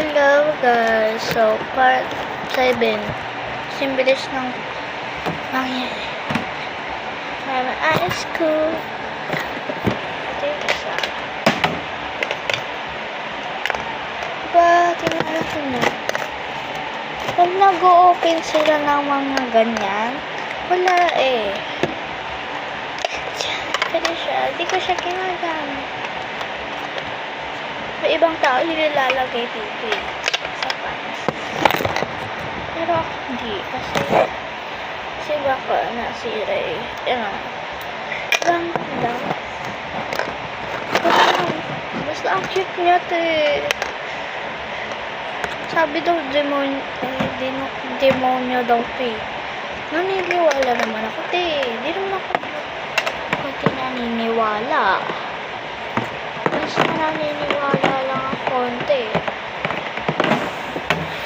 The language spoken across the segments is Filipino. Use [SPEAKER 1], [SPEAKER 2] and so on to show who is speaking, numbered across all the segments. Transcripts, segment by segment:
[SPEAKER 1] Hello guys, so part 7 simbilis ng nangyari. Mama ice cool. Ito yung isa. Diba, tingnan natin na. Pag nag-o-open sila ng mga ganyan, wala eh. Pwede siya, di ko siya ginagamit. May ibang tao nilalagay dito sa pants. Pero ako hindi kasi baka nasira eh. Yan o. Lang lang. Basta ang cute niya te. Sabi daw demonyo daw te. Naniniwala naman ako te. Di naman ako naniniwala. Basta naniniwala lang ang konti.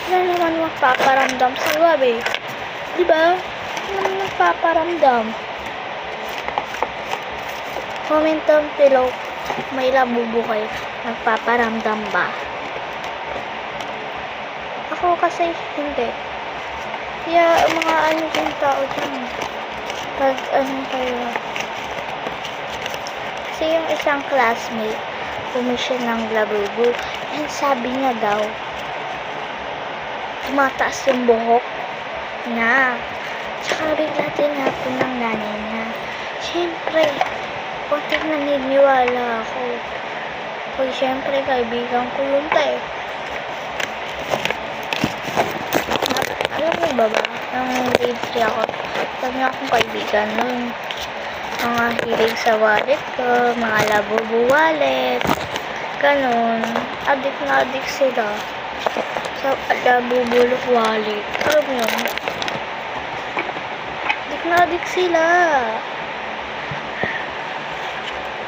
[SPEAKER 1] Wala naman magpaparamdam sa gabi. Diba? Wala naman magpaparamdam. Comment down below. May labubo kayo. Nagpaparamdam ba? Ako kasi hindi. Kaya mga ano yung tao dyan. Pag ano kayo. Kasi yung isang classmate pumisyon ng labubo. And sabi niya daw, tumataas yung buhok niya. Tsaka bigla tinapon ng nanay niya. Siyempre, konting naniniwala ako. Pag siyempre, kaibigan ko yun tayo. Alam mo ba ba? Nung grade 3 ako, sabi niya akong kaibigan nun. Mga hilig sa wallet ko, mga labubo wallet, ganun. Adik na adik sila sa labubo wallet. Alam mo yun? Adik na adik sila.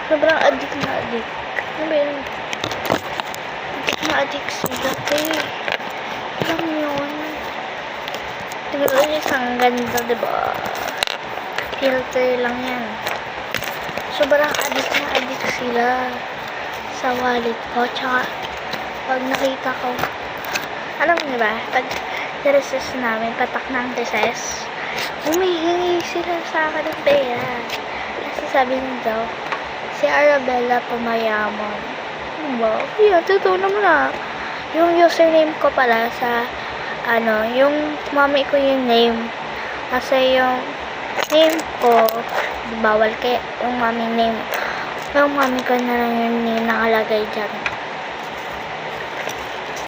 [SPEAKER 1] Sobrang adik na adik. Ano ba yun? Adik na adik sila. Alam mo yun? Diba yun isang ganda, diba? Filter lang yan. Sobrang adik na adik sila sa wallet ko. Tsaka, pag nakita ko, alam niyo ba, pag recess namin, patak ng recess, humihingi sila sa akin ng pera. Kasi sabi niyo daw, si Arabella pumayaman. Ano ba? Kaya, totoo naman na. Yung username ko pala sa, yung mami ko yung name. Kasi yung name ko, bawal kaya yung mami name. Yung mami ko na lang yung nakalagay dyan.